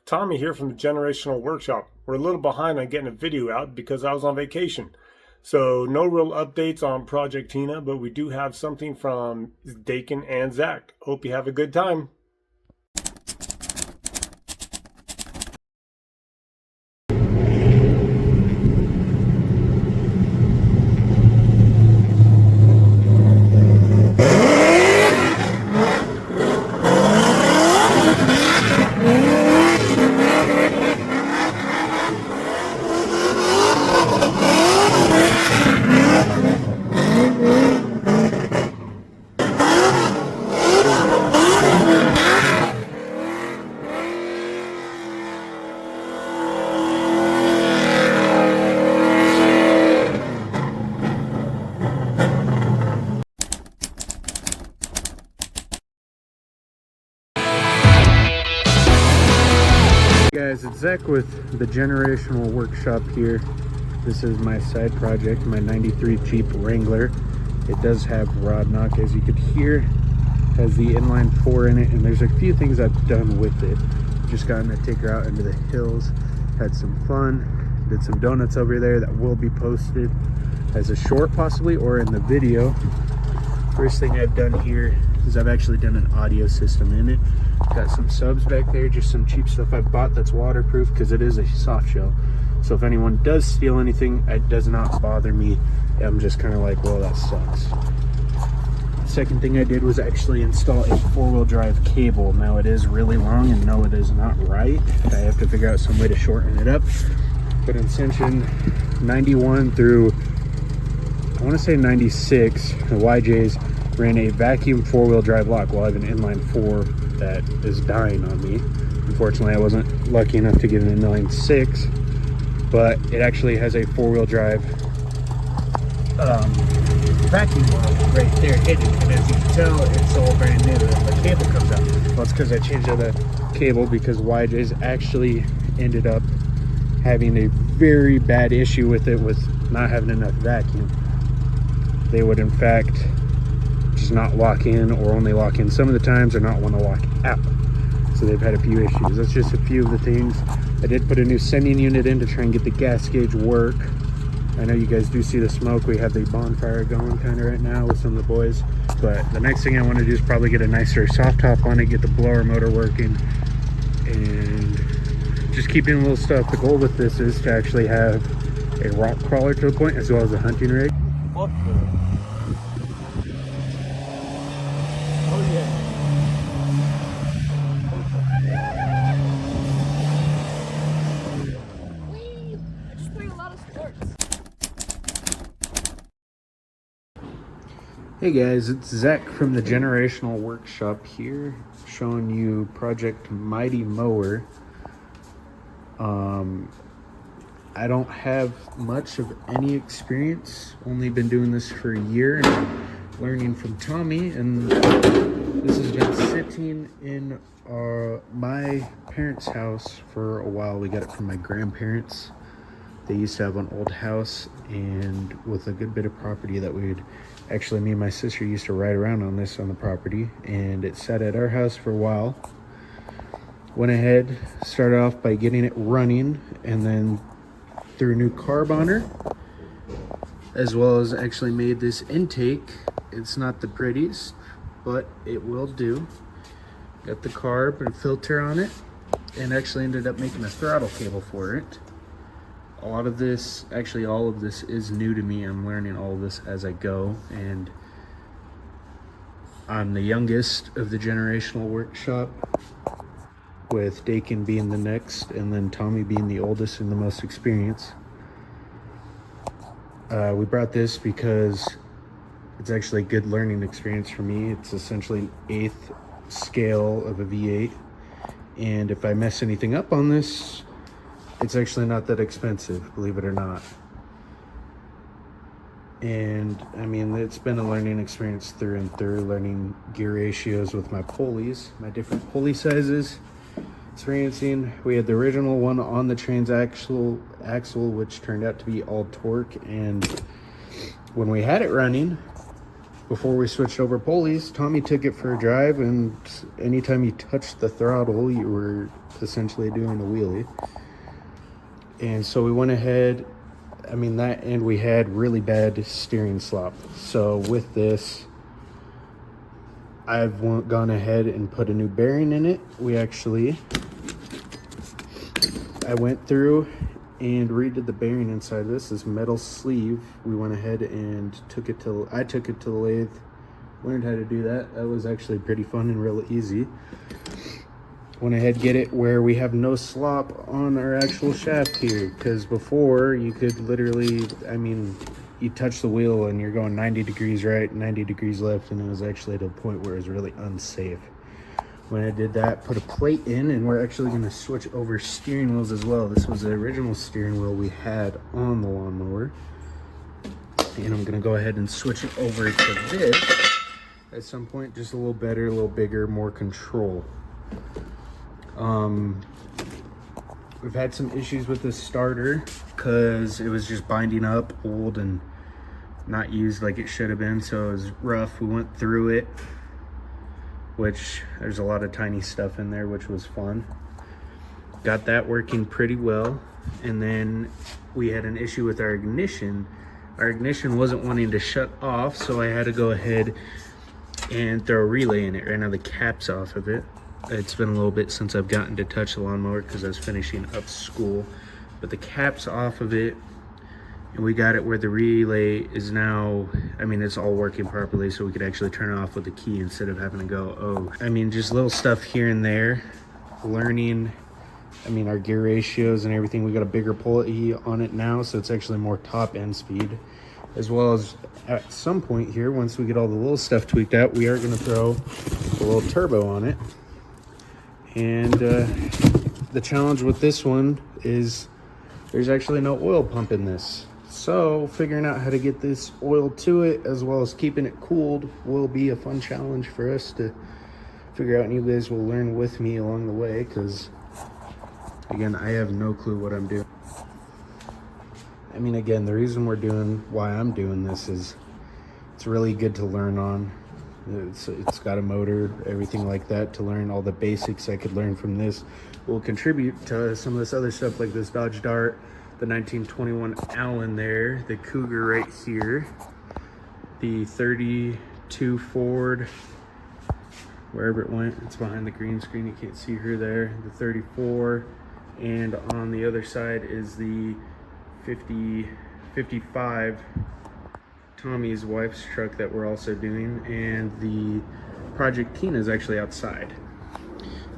Tommy here from the Generational Workshop. We're a little behind on getting a video out because I was on vacation. So no real updates on Project Tina, but we do have something from Dakin and Zack. Hope you have a good time. Guys, it's Zack with the Generational Workshop here. This is my side project, my 93 Jeep Wrangler. It does have rod knock, as you could hear. Has the inline 4 in it, and there's a few things I've done with it. Just gotten to take her out into the hills, had some fun, did some donuts over there that will be posted as a short possibly, or in the video. First thing I've done here is I've actually done an audio system in it. Got some subs back there, just some cheap stuff I bought that's waterproof because it is a soft shell. So if anyone does steal anything, it does not bother me. I'm just kind of like, well, that sucks. Second thing I did was actually install a 4-wheel drive cable. Now it is really long, and no, it is not right. I have to figure out some way to shorten it up. But in section 91 through, I want to say 96, the YJs ran a vacuum 4-wheel drive lock. Well, I have an inline 4 that is dying on me. Unfortunately, I wasn't lucky enough to get an inline 6, but it actually has a 4-wheel drive vacuum lock right there hidden, and as you can tell, it's all brand new, and the cable comes out. Well, it's because I changed out the cable because YJ's actually ended up having a very bad issue with it, with not having enough vacuum. They would in fact just not lock in, or only lock in some of the times, or not want to lock out. So they've had a few issues. That's just a few of the things. I did put a new sending unit in to try and get the gas gauge work. I know you guys do see the smoke. We have the bonfire going kind of right now with some of the boys, but the next thing I want to do is probably get a nicer soft top on it, get the blower motor working, and just keep doing little stuff. The goal with this is to actually have a rock crawler to a point, as well as a hunting rig. Fuck the... Oh yeah. I just play a lot of sports. Hey guys, it's Zack from the Generational Workshop here, showing you Project Mighty Mower. I don't have much of any experience, only been doing this for a year and learning from Tommy, and this has been sitting in my parents' house for a while. We got it from my grandparents. They used to have an old house, and with a good bit of property that we'd actually, me and my sister used to ride around on this on the property, and it sat at our house for a while. Went ahead, started off by getting it running, and then threw a new carb on her, as well as actually made this intake. It's not the prettiest, but it will do. Got the carb and filter on it, and actually ended up making a throttle cable for it. A lot of this, actually all of this, is new to me. I'm learning all of this as I go, and I'm the youngest of the Generational Workshop, with Dakin being the next, and then Tommy being the oldest and the most experienced. We brought this because it's actually a good learning experience for me. It's essentially an 1/8 scale of a V8, and if I mess anything up on this, it's actually not that expensive, believe it or not. And I mean, it's been a learning experience through and through, learning gear ratios with my pulleys, my different pulley sizes. Experiencing, we had the original one on the transaxle axle, which turned out to be all torque, and when we had it running, before we switched over pulleys, Tommy took it for a drive, and anytime you touched the throttle, you were essentially doing a wheelie. And so we went ahead, and we had really bad steering slop. So with this, I've gone ahead and put a new bearing in it. I went through and redid the bearing inside this metal sleeve. We went ahead and I took it to the lathe, learned how to do that. That was actually pretty fun and real easy. Went ahead, get it where we have no slop on our actual shaft here, because before you could literally, you touch the wheel and you're going 90 degrees right, 90 degrees left, and it was actually to a point where it was really unsafe. When I did that, put a plate in, and we're actually going to switch over steering wheels as well. This was the original steering wheel we had on the lawnmower, and I'm going to go ahead and switch it over to this at some point. Just a little better, a little bigger, more control. We've had some issues with this starter because it was just binding up, old and not used like it should have been, so it was rough. We went through it, which there's a lot of tiny stuff in there, which was fun. Got that working pretty well. And then we had an issue with our ignition. Our ignition wasn't wanting to shut off, so I had to go ahead and throw a relay in it. Right now the cap's off of it. It's been a little bit since I've gotten to touch the lawnmower because I was finishing up school, but the cap's off of it, and we got it where the relay is now, it's all working properly, so we could actually turn it off with the key instead of having to go, just little stuff here and there. Learning, our gear ratios and everything. We got a bigger pulley on it now, so it's actually more top end speed, as well as at some point here, once we get all the little stuff tweaked out, we are going to throw a little turbo on it. And the challenge with this one is there's actually no oil pump in this. So figuring out how to get this oil to it, as well as keeping it cooled, will be a fun challenge for us to figure out, and you guys will learn with me along the way, because again, I have no clue what I'm doing. Again, the reason why I'm doing this is it's really good to learn on. It's got a motor, everything like that, to learn all the basics I could learn from this will contribute to some of this other stuff, like this Dodge Dart, the 1921 Allen there, the Cougar right here, the 32 Ford, wherever it went, it's behind the green screen, you can't see her there, the 34, and on the other side is the 55 Tommy's wife's truck that we're also doing, and the Project Tina is actually outside.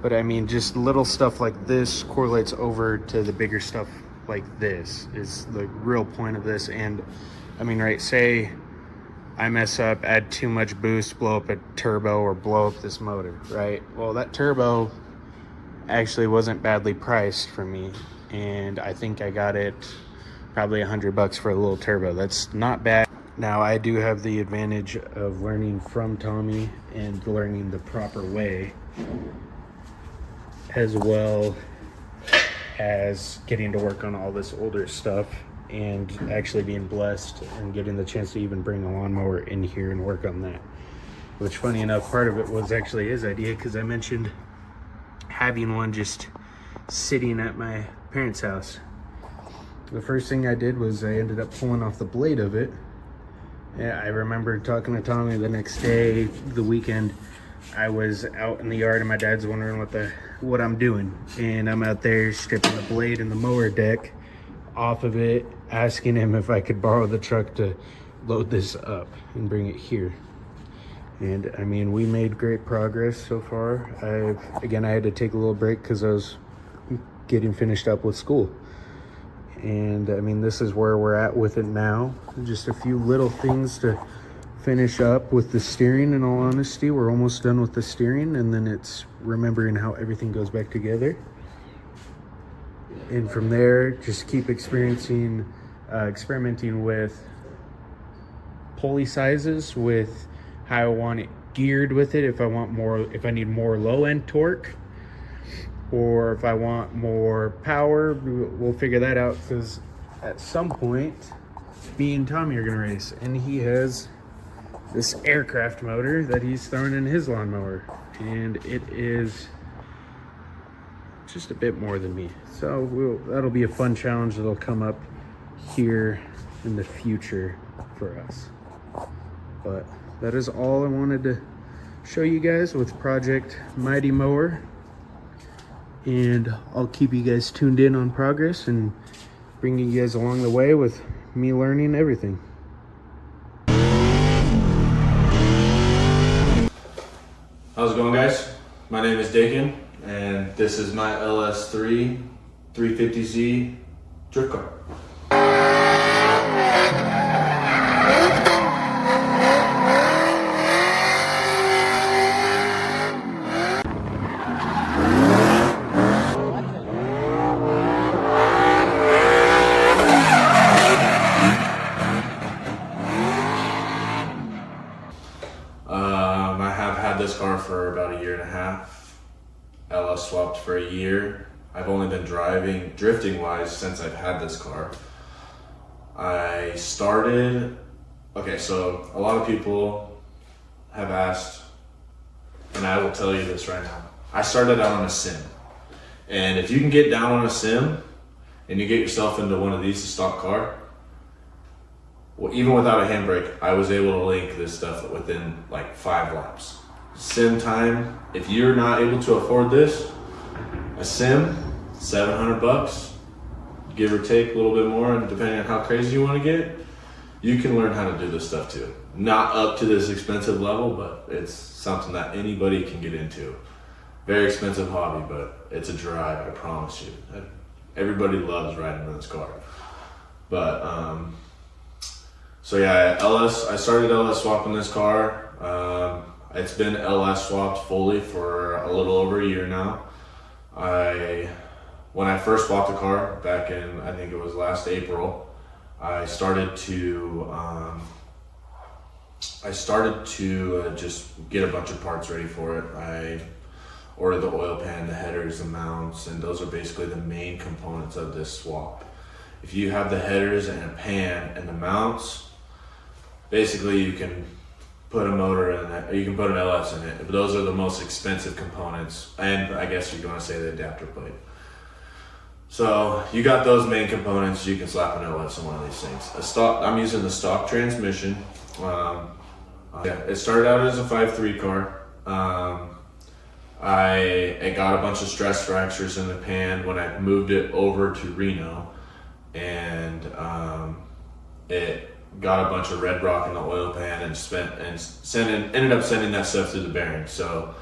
But just little stuff like this correlates over to the bigger stuff like this is the real point of this. And right, say I mess up, add too much boost, blow up a turbo or blow up this motor, right? Well, that turbo actually wasn't badly priced for me, and I think I got it probably $100 for a little turbo. That's not bad. Now, I do have the advantage of learning from Tommy and learning the proper way, as well as getting to work on all this older stuff and actually being blessed and getting the chance to even bring a lawnmower in here and work on that. Which, funny enough, part of it was actually his idea, because I mentioned having one just sitting at my parents' house. The first thing I did was I ended up pulling off the blade of it. Yeah, I remember talking to Tommy the next day, the weekend. I was out in the yard and my dad's wondering what I'm doing. And I'm out there stripping the blade and the mower deck off of it, asking him if I could borrow the truck to load this up and bring it here. And we made great progress so far. I had to take a little break because I was getting finished up with school. And this is where we're at with it now. Just a few little things to finish up with the steering. In all honesty, we're almost done with the steering, and then it's remembering how everything goes back together. And from there, just keep experimenting with pulley sizes, with how I want it geared with it. If I need more low end torque, or if I want more power, we'll figure that out, because at some point me and Tommy are gonna race, and he has this aircraft motor that he's throwing in his lawnmower, and it is just a bit more than me. So that'll be a fun challenge that'll come up here in the future for us. But that is all I wanted to show you guys with Project Mighty Mower, and I'll keep you guys tuned in on progress and bringing you guys along the way with me learning everything. How's it going, guys? My name is Dakin, and this is my LS3 350Z drift car. I have had this car for about a year and a half. LS swapped for a year. I've only been driving, drifting wise, since I've had this car. I started, okay, so a lot of people have asked, and I will tell you this right now. I started out on a sim. And if you can get down on a sim and you get yourself into one of these, a stock car, well, even without a handbrake, I was able to link this stuff within like 5 laps. Sim time, if you're not able to afford this, a sim, $700, give or take a little bit more, and depending on how crazy you want to get, you can learn how to do this stuff too. Not up to this expensive level, but it's something that anybody can get into. Very expensive hobby, but it's a drive, I promise you. Everybody loves riding in this car. But, so yeah, I started LS swapping this car. It's been LS swapped fully for a little over a year now. When I first bought the car back in, I think it was last April, I started to just get a bunch of parts ready for it. I ordered the oil pan, the headers, the mounts, and those are basically the main components of this swap. If you have the headers and a pan and the mounts, basically you can put a motor in it, or you can put an LS in it, but those are the most expensive components, and I guess you're gonna say the adapter plate. So you got those main components, you can slap an LS on one of these things. I'm using the stock transmission. It started out as a 5.3 car. I got a bunch of stress fractures in the pan when I moved it over to Reno, and it got a bunch of red rock in the oil pan and ended up sending that stuff through the bearing. So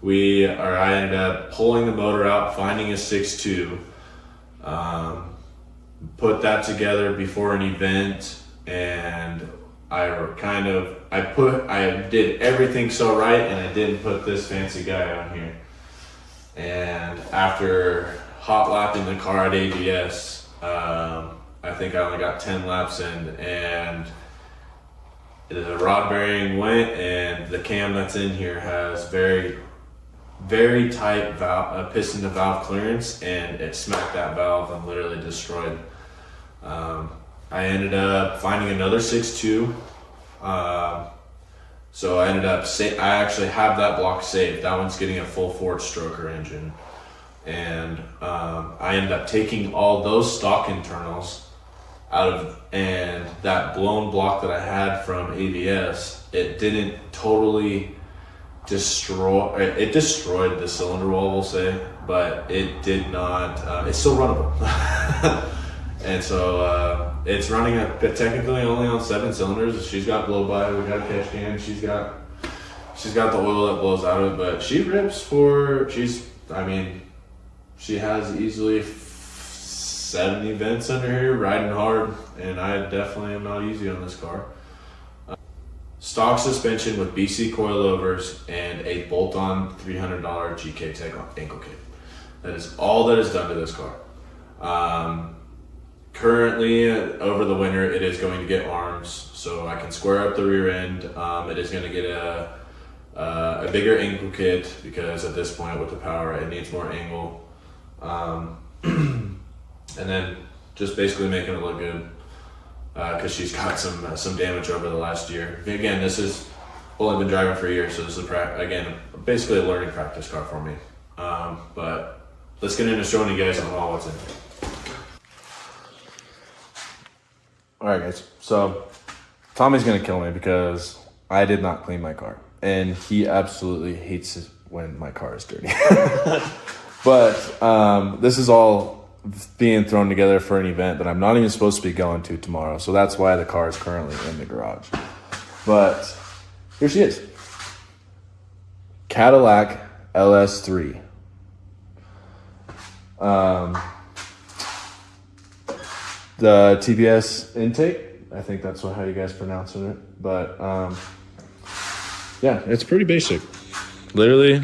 I ended up pulling the motor out, finding a 6.2, put that together before an event, and I did everything so right, and I didn't put this fancy guy on here. And after hot lapping the car at ABS, I think I only got 10 laps in, and the rod bearing went, and the cam that's in here has very, very tight piston to valve clearance, and it smacked that valve and literally destroyed. I ended up finding another 6.2, so I ended up I actually have that block saved. That one's getting a full Ford stroker engine, and I ended up taking all those stock internals out of, and that blown block that I had from ABS, it didn't totally destroy, it destroyed the cylinder wall, we'll say, but it did not, it's still runnable. And so it's running technically only on 7 cylinders. She's got blow by, we got a catch can, she's got the oil that blows out of it, but she rips she has easily 70 vents under here, riding hard, and I definitely am not easy on this car. Stock suspension with BC coilovers and a bolt-on $300 GK Tech ankle kit. That is all that is done to this car. Currently, over the winter, it is going to get arms, so I can square up the rear end. It is going to get a bigger ankle kit, because at this point with the power, it needs more angle. And then just basically making it look good. because she's got some damage over the last year. Again, this is only been driving for a year, so this is again basically a learning practice car for me. But let's get into showing you guys all what's in it. All right, guys. So Tommy's gonna kill me because I did not clean my car, and he absolutely hates it when my car is dirty. But this is all being thrown together for an event that I'm not even supposed to be going to tomorrow. So that's why the car is currently in the garage. But here she is. Cadillac LS3. The TPS intake, I think that's how you guys pronounce it. But yeah, it's pretty basic. Literally,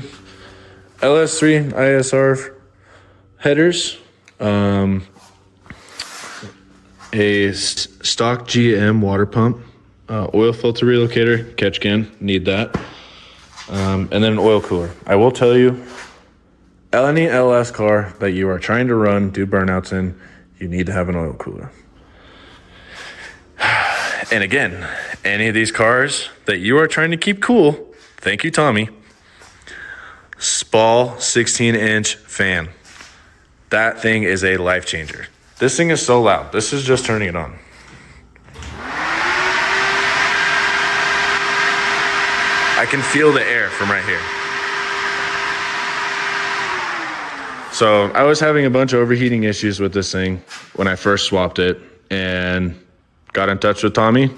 LS3 ISR headers, a stock GM water pump, oil filter relocator, catch can, need that, and then an oil cooler. I will tell you, any LS car that you are trying to run, do burnouts in, you need to have an oil cooler. And again, any of these cars that you are trying to keep cool, thank you, Tommy, Spall 16-inch fan. That thing is a life changer. This thing is so loud. This is just turning it on. I can feel the air from right here. So I was having a bunch of overheating issues with this thing when I first swapped it and got in touch with Tommy.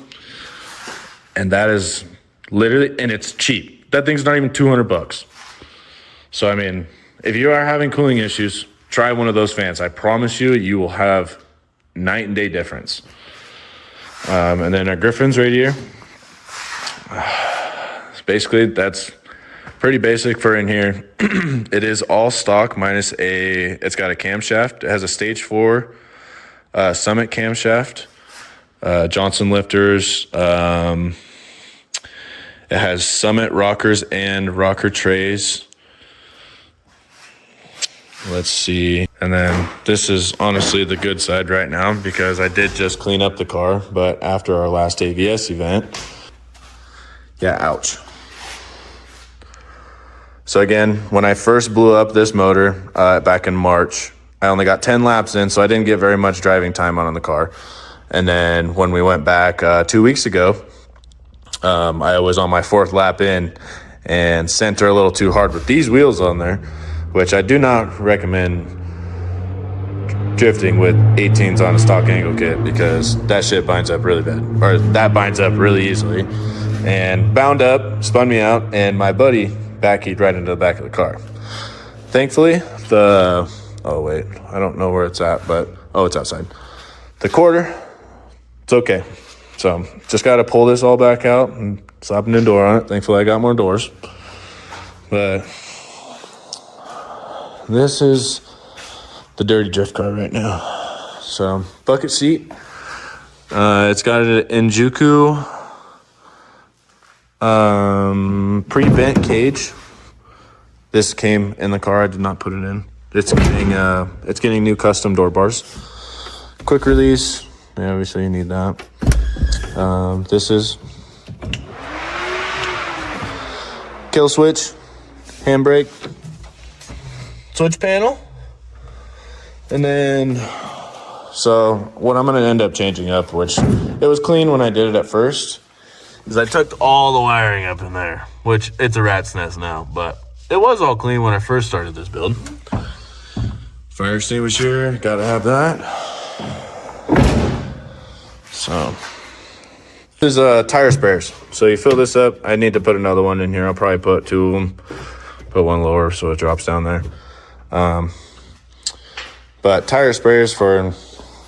And that is literally, and it's cheap. That thing's not even $200. So, I mean, if you are having cooling issues, try one of those fans. I promise you, you will have night and day difference. And then our Griffin's radiator. Basically, that's pretty basic for in here. It is all stock minus it's got a camshaft. It has a stage 4 Summit camshaft, Johnson lifters. It has Summit rockers and rocker trays. Let's see. And then this is honestly the good side right now because I did just clean up the car, but after our last AVS event, yeah, ouch. So again, when I first blew up this motor back in March, I only got 10 laps in, so I didn't get very much driving time on the car. And then when we went back 2 weeks ago, I was on my 4th lap in and sent her a little too hard with these wheels on there, which I do not recommend drifting with 18s on a stock angle kit because that shit binds up really bad, or that binds up really easily. And bound up, spun me out, and my buddy backkeyed right into the back of the car. Thankfully, oh wait, I don't know where it's at, but, it's outside. The quarter, it's okay. So just got to pull this all back out and slap a new door on it. Thankfully, I got more doors. But this is the dirty drift car right now. So bucket seat. It's got an Injuku pre-bent cage. This came in the car. I did not put it in. It's getting new custom door bars. Quick release. Yeah, obviously you need that. This is kill switch, handbrake, switch panel, and then so what I'm gonna end up changing up, which it was clean when I did it at first, is I took all the wiring up in there, which it's a rat's nest now, but it was all clean when I first started this build. Fire extinguisher, gotta have that. So this is tire spares. So you fill this up. I need to put another one in here. I'll probably put 2 of them, put one lower so it drops down there. But tire spares for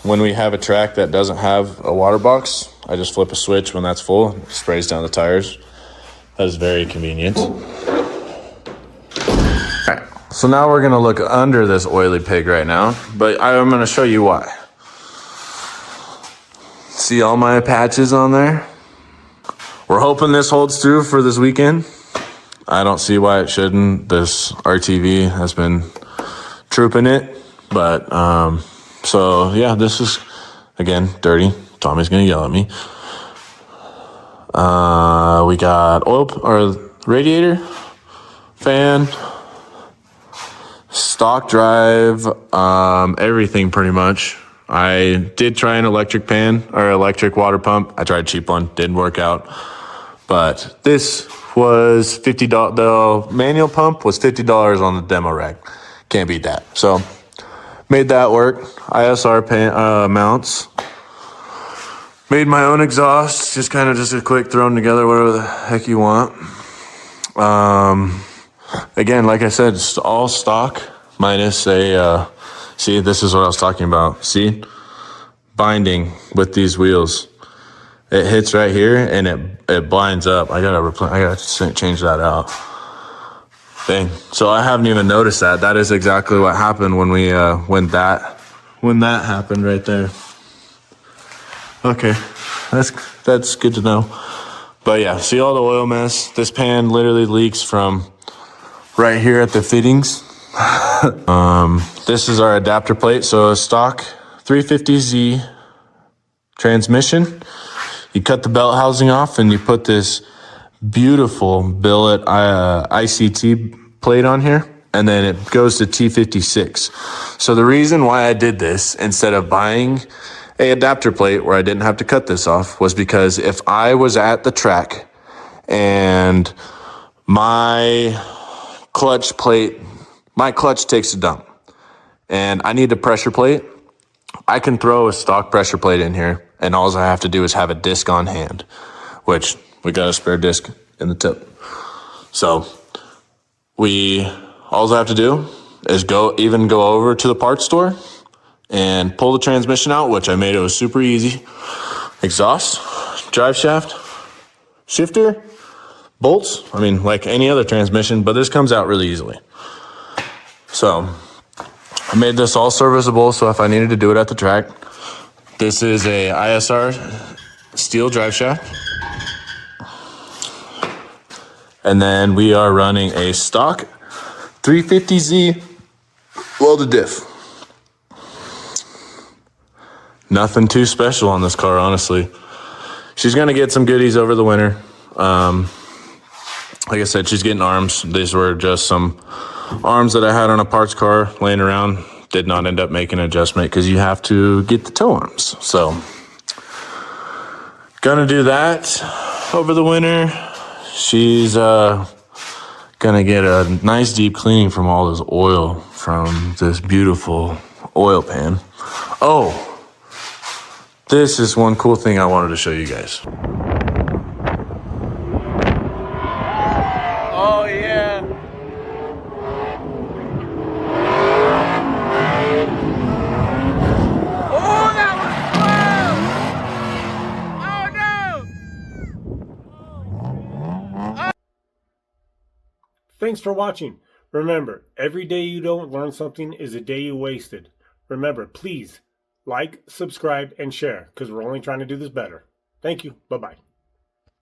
when we have a track that doesn't have a water box. I just flip a switch when that's full, it sprays down the tires. That is very convenient. All right, so now we're gonna look under this oily pig right now, but I'm gonna show you why. See all my patches on there? We're hoping this holds through for this weekend. I don't see why it shouldn't. This RTV has been trooping it, but so yeah, this is again dirty. Tommy's gonna yell at me. We got oil or radiator, fan, stock drive, everything pretty much. I did try an electric pan or electric water pump. I tried a cheap one, didn't work out. But this was $50. The manual pump was $50 on the demo rack. Can't beat that. So made that work. ISR mounts. Made my own exhaust. Just kind of just a quick thrown together, whatever the heck you want. Again, like I said, it's all stock minus a, see, this is what I was talking about. See, binding with these wheels. It hits right here and it blinds up. I gotta change that out. Dang. So I haven't even noticed that. That is exactly what happened when we when that happened right there. Okay, that's good to know. But yeah, see all the oil mess. This pan literally leaks from right here at the fittings. This is our adapter plate. So a stock 350Z transmission. You cut the belt housing off and you put this beautiful billet ICT plate on here, and then it goes to T56. So the reason why I did this instead of buying a adapter plate where I didn't have to cut this off was because if I was at the track and my clutch takes a dump and I need a pressure plate, I can throw a stock pressure plate in here and all I have to do is have a disc on hand, which we got a spare disc in the tip. So all I have to do is go over to the parts store and pull the transmission out, which I made it was super easy. Exhaust, drive shaft, shifter, bolts. I mean, like any other transmission, but this comes out really easily. So I made this all serviceable, so if I needed to do it at the track, this is a ISR steel drive shaft. And then we are running a stock 350Z welded diff. Nothing too special on this car, honestly. She's gonna get some goodies over the winter. Like I said, she's getting arms. These were just some arms that I had on a parts car laying around. Did not end up making an adjustment because you have to get the toe arms. So, gonna do that over the winter. She's gonna get a nice deep cleaning from all this oil from this beautiful oil pan. Oh, this is one cool thing I wanted to show you guys. Oh yeah. Oh, that was close! Oh no! Thanks for watching. Remember, every day you don't learn something is a day you wasted. Remember, please like, subscribe, and share because we're only trying to do this better. Thank you. Bye-bye.